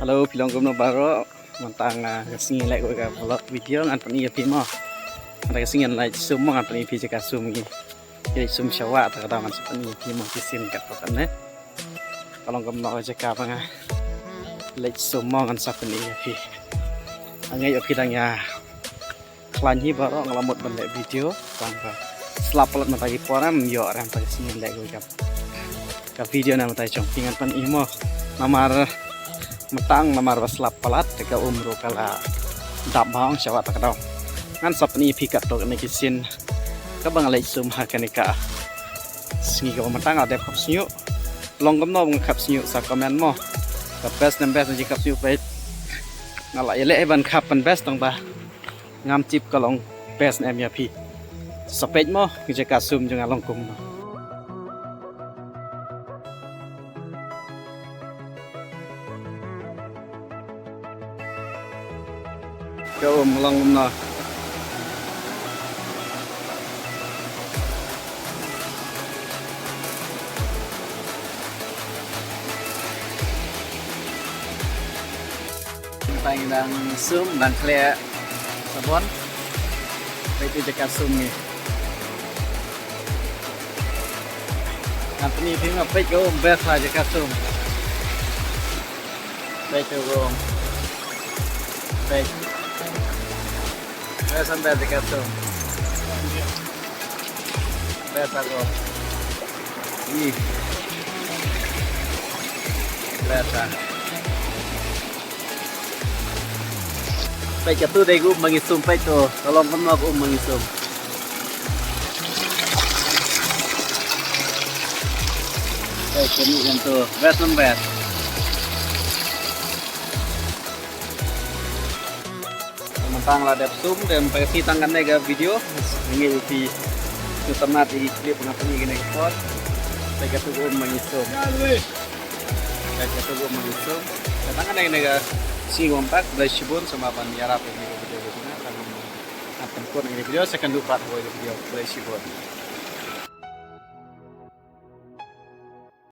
Halo, film gumno baro mentang kasing like ko vlog video ngan pani yapi mo. Ada kasing like semua ngan pani pi jeka sum gi. Jadi sum syawa ta kada ngan pani yapi mo kisin kat to kan Kalau gumno jeka panga like semua ngan sa pani yapi. Angai yapi dang ya. Klan hi baro ngalamut balik video tangka. Selap pelat matagi poram yo ram ta kasing like ko ka video na matai chong pingan pan imo. Namar matang namar waslap palat teka umro kala dap bang syawa tak daw ngan sap ni pikat to ni kisin ka bang lai sum ha kanika singi ka matang ade khap sinyu longgam no bang khap sinyu sa comment mo ka best and best ji khap sinyu pe ngala ele ban khap pan best tong ba ngam chip ka long best em ya pi sapej mo ki ka sum jang long kum no kau melang na tang dang sum dan clear sabon itu jaga sum ni apa ni phim apa kau best lah jaga sum baik kau baik sampai dekat tu. Biasa kau. Ini. Biasa. Baik tu deh gua mengisum baik tu. Tolong kamu aku mengisum. Baik ini yang tu. Best number. Tang la dep sum dan pasti tangan nega video ini di utama di klip ngapa ni gini spot saya tu gua mengisum tangan nega si ngompak blashibun sama pan yarap ini video ini kan akan kon ini video second part video blashibun